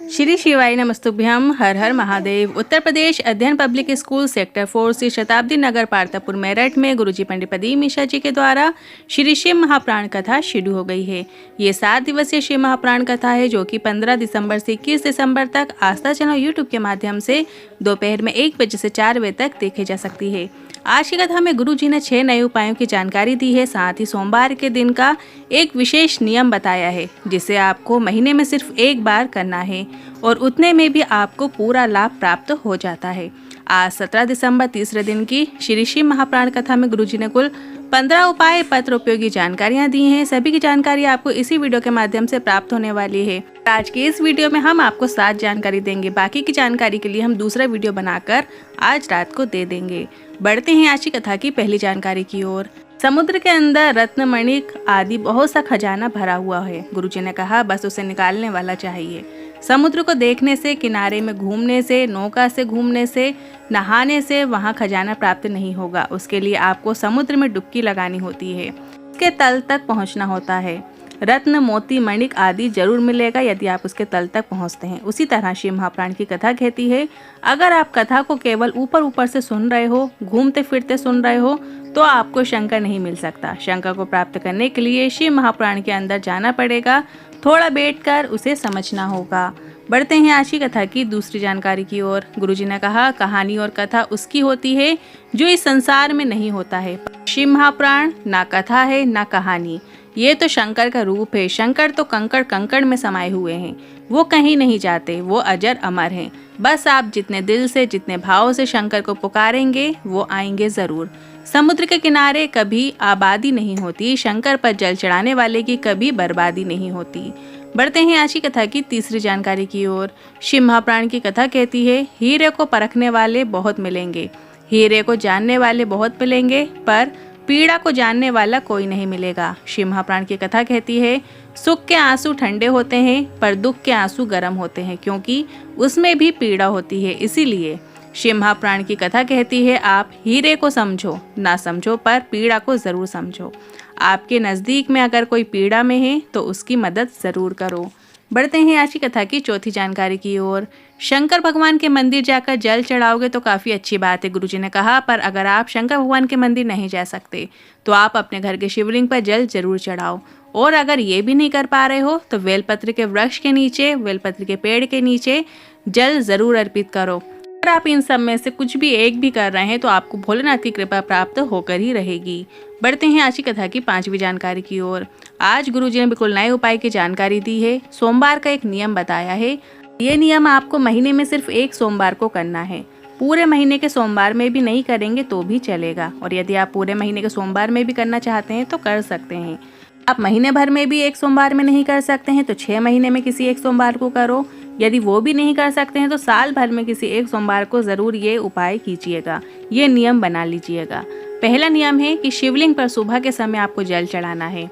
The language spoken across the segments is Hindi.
श्री शिवाय नमस्तुभ्यम। हर हर महादेव। उत्तर प्रदेश अध्ययन पब्लिक स्कूल सेक्टर 4 से शताब्दी नगर पार्तापुर मेरठ में गुरुजी पंडित प्रदीप मिश्रा जी के द्वारा श्री शिव महाप्राण कथा शुरू हो गई है। ये 7 दिवसीय शिव महाप्राण कथा है जो कि 15 दिसंबर से 21 दिसंबर तक आस्था चैनल यूट्यूब के माध्यम से दोपहर में 1 बजे से 4 बजे तक देखी जा सकती है। आज की कथा में गुरु जी ने 6 नए उपायों की जानकारी दी है। साथ ही सोमवार के दिन का एक विशेष नियम बताया है जिसे आपको महीने में सिर्फ एक बार करना है और उतने में भी आपको पूरा लाभ प्राप्त हो जाता है। आज 17 दिसंबर तीसरे दिन की श्री शिव महाप्राण कथा में गुरु जी ने कुल 15 उपाय पत्र उपयोगी जानकारियां दी हैं। सभी की जानकारी आपको इसी वीडियो के माध्यम से प्राप्त होने वाली है। आज के इस वीडियो में हम आपको 7 जानकारी देंगे। बाकी की जानकारी के लिए हम दूसरा वीडियो बनाकर आज रात को दे देंगे। बढ़ते हैं आज की कथा की पहली जानकारी की ओर। समुद्र के अंदर रत्न मणिक आदि बहुत सा खजाना भरा हुआ है। गुरुजी ने कहा बस उसे निकालने वाला चाहिए। समुद्र को देखने से, किनारे में घूमने से, नौका से घूमने से, नहाने से वहां खजाना प्राप्त नहीं होगा। उसके लिए आपको समुद्र में डुबकी लगानी होती है, उसके तल तक पहुंचना होता है। रत्न मोती मणिक आदि जरूर मिलेगा यदि आप उसके तल तक पहुंचते हैं। उसी तरह शिव महाप्राण की कथा कहती है, अगर आप कथा को केवल ऊपर ऊपर से सुन रहे हो, घूमते फिरते सुन रहे हो, तो आपको शंकर नहीं मिल सकता। शंकर को प्राप्त करने के लिए शिव महाप्राण के अंदर जाना पड़ेगा, थोड़ा बैठकर उसे समझना होगा। बढ़ते हैं आज की कथा की दूसरी जानकारी की ओर। गुरुजी ने कहा कहानी और कथा उसकी होती है जो इस संसार में नहीं होता है। शिव महाप्राण ना कथा है ना कहानी, ये तो शंकर का रूप है। शंकर तो कंकड़ कंकड़ में समाये हुए हैं, वो कहीं नहीं जाते, वो अजर अमर हैं। बस आप जितने दिल से, जितने भाव से शंकर को पुकारेंगे वो आएंगे जरूर। समुद्र के किनारे कभी आबादी नहीं होती, शंकर पर जल चढ़ाने वाले की कभी बर्बादी नहीं होती। बढ़ते हैं आज की कथा की तीसरी जानकारी की ओर। शिव महाप्राण की कथा कहती है, हीरे को परखने वाले बहुत मिलेंगे, हीरे को जानने वाले बहुत मिलेंगे, पर पीड़ा को जानने वाला कोई नहीं मिलेगा। शिव महाप्राण की कथा कहती है, सुख के आंसू ठंडे होते हैं पर दुख के आंसू गर्म होते हैं, क्योंकि उसमें भी पीड़ा होती है। इसीलिए शिव महाप्राण की कथा कहती है, आप हीरे को समझो ना समझो पर पीड़ा को जरूर समझो। आपके नज़दीक में अगर कोई पीड़ा में है तो उसकी मदद ज़रूर करो। बढ़ते हैं आज की कथा की चौथी जानकारी की ओर। शंकर भगवान के मंदिर जाकर जल चढ़ाओगे तो काफ़ी अच्छी बात है, गुरुजी ने कहा, पर अगर आप शंकर भगवान के मंदिर नहीं जा सकते तो आप अपने घर के शिवलिंग पर जल जरूर चढ़ाओ। और अगर ये भी नहीं कर पा रहे हो तो बेलपत्र के वृक्ष के नीचे, बेलपत्र के पेड़ के नीचे जल जरूर अर्पित करो। अगर आप इन सब में से कुछ भी एक भी कर रहे हैं तो आपको भोलेनाथ की कृपा प्राप्त होकर ही रहेगी। बढ़ते हैं आज की कथा की 5वीं जानकारी की ओर। आज गुरुजी ने बिल्कुल नए उपाय की जानकारी दी है। सोमवार का एक नियम बताया है। ये नियम आपको महीने में सिर्फ एक सोमवार को करना है। पूरे महीने के सोमवार में भी नहीं करेंगे तो भी चलेगा, और यदि आप पूरे महीने के सोमवार में भी करना चाहते हैं तो कर सकते हैं। आप महीने भर में भी एक सोमवार में नहीं कर सकते हैं तो 6 महीने में किसी एक सोमवार को करो। यदि वो भी नहीं कर सकते हैं तो साल भर में किसी एक सोमवार को जरूर ये उपाय कीजिएगा, ये नियम बना लीजिएगा। पहला नियम है कि शिवलिंग पर सुबह के समय आपको जल चढ़ाना है।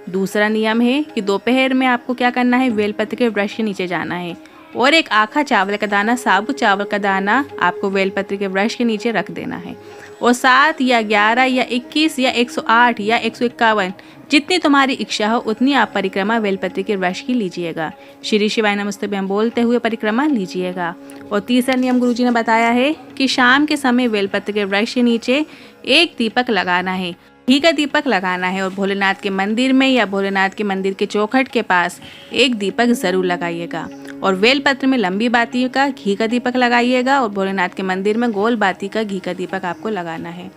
दूसरा नियम है कि दोपहर में आपको क्या करना है, बेलपत्र के वृक्ष के नीचे जाना है और एक आखा चावल का दाना, साबुत चावल का दाना आपको बेलपत्र के वृक्ष के नीचे रख देना है। और 7 या 11 या 21 या 108 या 151 जितनी तुम्हारी इच्छा हो उतनी आप परिक्रमा बेलपत्र के वृक्ष की लीजिएगा। श्री शिवाय नमस्तुभ्यम बोलते हुए परिक्रमा लीजिएगा। और तीसरा नियम गुरुजी ने बताया है कि शाम के समय बेलपत्र के वृक्ष के नीचे एक दीपक लगाना है, घी का दीपक लगाना है, और भोलेनाथ के मंदिर में या भोलेनाथ के मंदिर के चौखट के पास एक दीपक जरूर लगाइएगा। और बेलपत्र में लंबी बाती का घी का दीपक लगाइएगा और भोलेनाथ के मंदिर में गोल बाती का घी का दीपक आपको लगाना है।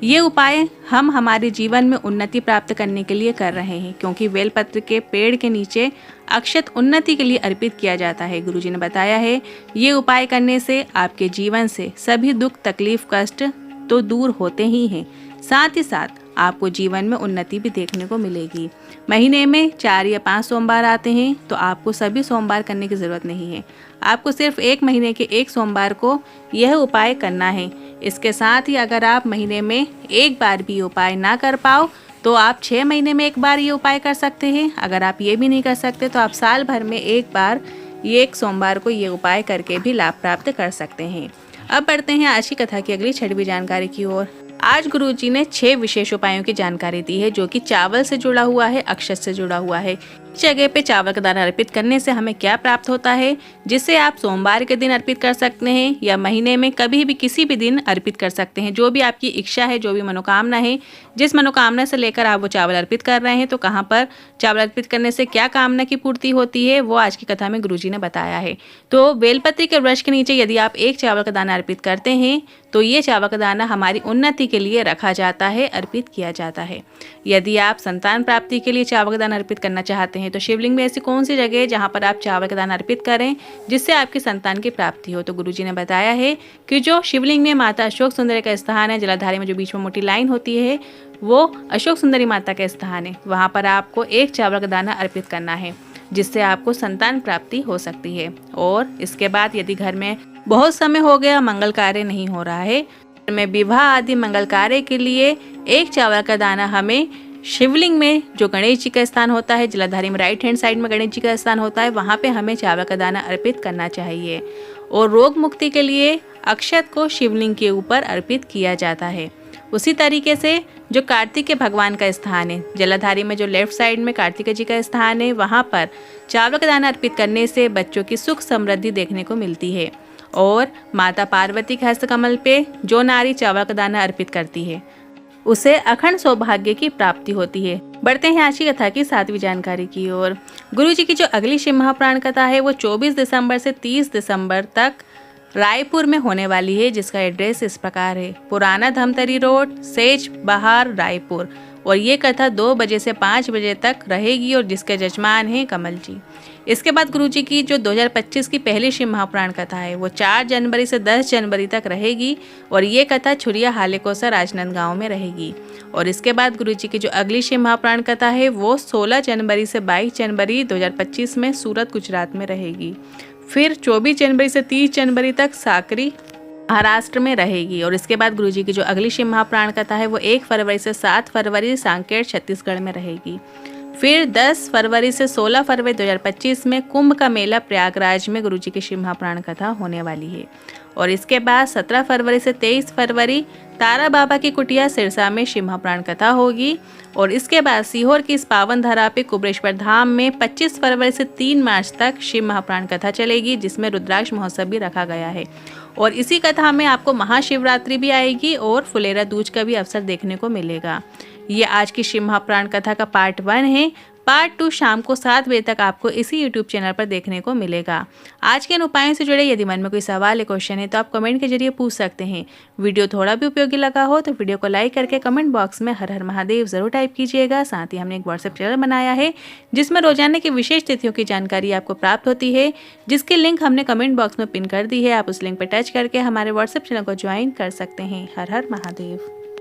ये उपाय हम हमारे जीवन में उन्नति प्राप्त करने के लिए कर रहे हैं, क्योंकि बेलपत्र के पेड़ के नीचे अक्षत उन्नति के लिए अर्पित किया जाता है। गुरुजी ने बताया है ये उपाय करने से आपके जीवन से सभी दुख, तकलीफ, कष्ट तो दूर होते ही हैं, साथ ही साथ आपको जीवन में उन्नति भी देखने को मिलेगी। महीने में 4 या 5 सोमवार आते हैं तो आपको सभी सोमवार करने की ज़रूरत नहीं है। आपको सिर्फ एक महीने के एक सोमवार को यह उपाय करना है। इसके साथ ही अगर आप महीने में एक बार भी उपाय ना कर पाओ तो आप 6 महीने में एक बार ये उपाय कर सकते हैं। अगर आप ये भी नहीं कर सकते तो आप साल भर में एक बार एक सोमवार को ये उपाय करके भी लाभ प्राप्त कर सकते हैं। अब बढ़ते हैं आज की कथा की अगली 6वीं जानकारी की ओर। आज गुरुजी ने 6 विशेष उपायों की जानकारी दी है जो कि चावल से जुड़ा हुआ है, अक्षत से जुड़ा हुआ है। किस जगह पे चावल का दाना अर्पित करने से हमें क्या प्राप्त होता है, जिसे आप सोमवार के दिन अर्पित कर सकते हैं या महीने में कभी भी किसी भी दिन अर्पित कर सकते हैं। जो भी आपकी इच्छा है, जो भी मनोकामना है, जिस मनोकामना से लेकर आप वो चावल अर्पित कर रहे हैं, तो कहाँ पर चावल अर्पित करने से क्या कामना की पूर्ति होती है, वो आज की कथा में गुरुजी ने बताया है। तो बेलपत्री के वृक्ष के नीचे यदि आप एक चावल का दाना अर्पित करते हैं तो ये चावल का दाना हमारी उन्नति के लिए रखा जाता है, अर्पित किया जाता है। यदि आप संतान प्राप्ति के लिए चावल का दाना अर्पित करना चाहते हैं तो शिवलिंग में ऐसी कौन सी जगह है जहाँ पर आप चावल का दाना अर्पित करें जिससे आपकी संतान की प्राप्ति हो। तो गुरुजी ने बताया है कि जो शिवलिंग में माता अशोक सुंदरी का स्थान है, जलाधारी में जो बीच में मोटी लाइन होती है वो अशोक सुंदरी माता का स्थान है। वहाँ पर आपको एक चावल का दाना अर्पित करना है जिससे आपको संतान प्राप्ति हो सकती है। और इसके बाद यदि घर में बहुत समय हो गया मंगल कार्य नहीं हो रहा है, में विवाह आदि मंगल कार्य के लिए एक चावल का दाना हमें शिवलिंग में जो गणेश जी का स्थान होता है, जलाधारी में राइट हैंड साइड में गणेश जी का स्थान होता है, वहाँ पे हमें चावल का दाना अर्पित करना चाहिए। और रोग मुक्ति के लिए अक्षत को शिवलिंग के ऊपर अर्पित किया जाता है। उसी तरीके से जो कार्तिक भगवान का स्थान है, जलाधारी में जो लेफ्ट साइड में कार्तिक जी का स्थान है, वहाँ पर चावल का दाना अर्पित करने से बच्चों की सुख समृद्धि देखने को मिलती है। और माता पार्वती के हस्तकमल पे जो नारी चावल का दाना अर्पित करती है उसे अखंड सौभाग्य की प्राप्ति होती है। बढ़ते हैं आज की कथा की 7वीं जानकारी की ओर। गुरुजी की जो अगली शिव महापुराण कथा है वो 24 दिसंबर से 30 दिसंबर तक रायपुर में होने वाली है, जिसका एड्रेस इस प्रकार है। पुराना धमतरी रोड, सेज बहार, रायपुर। और ये कथा 2 बजे से 5 बजे तक रहेगी और जिसके जजमान हैं कमल जी। इसके बाद गुरुजी की जो 2025 की पहली शिव महापुराण कथा है वो 4 जनवरी से 10 जनवरी तक रहेगी और ये कथा छुरिया हालेकोसा राजनांदगांव में रहेगी। और इसके बाद गुरुजी की जो अगली शिव महापुराण कथा है वो 16 जनवरी से 22 जनवरी 2025 में सूरत, गुजरात में रहेगी। फिर 24 जनवरी से 30 जनवरी तक साकरी, महाराष्ट्र में रहेगी। और इसके बाद गुरुजी की जो अगली शिव महापुराण कथा है वो 1 फरवरी से 7 फरवरी सांकेत, छत्तीसगढ़ में रहेगी। फिर 10 फरवरी से 16 फरवरी 2025 में कुंभ का मेला प्रयागराज में गुरुजी की शिव महापुराण कथा होने वाली है। और इसके बाद 17 फरवरी से 23 फरवरी तारा बाबा की कुटिया सिरसा में शिव महापुराण कथा होगी। और इसके बाद सीहोर की इस पावन धरा पे कुबरेश्वर धाम में 25 फरवरी से 3 मार्च तक शिव महापुराण कथा चलेगी, जिसमें रुद्राक्ष महोत्सव भी रखा गया है। और इसी कथा में आपको महाशिवरात्रि भी आएगी और फुलेरा दूज का भी अवसर देखने को मिलेगा। ये आज की शिव महापुराण कथा का पार्ट 1 है। पार्ट 2 शाम को 7 बजे तक आपको इसी यूट्यूब चैनल पर देखने को मिलेगा। आज के इन उपायों से जुड़े यदि मन में कोई सवाल या क्वेश्चन है तो आप कमेंट के जरिए पूछ सकते हैं। वीडियो थोड़ा भी उपयोगी लगा हो तो वीडियो को लाइक करके कमेंट बॉक्स में हर हर महादेव जरूर टाइप कीजिएगा। साथ ही हमने एक व्हाट्सएप चैनल बनाया है जिसमें रोजाना की विशेष तिथियों की जानकारी आपको प्राप्त होती है, जिसकी लिंक हमने कमेंट बॉक्स में पिन कर दी है। आप उस लिंक पर टच करके हमारे व्हाट्सएप चैनल को ज्वाइन कर सकते हैं। हर हर महादेव।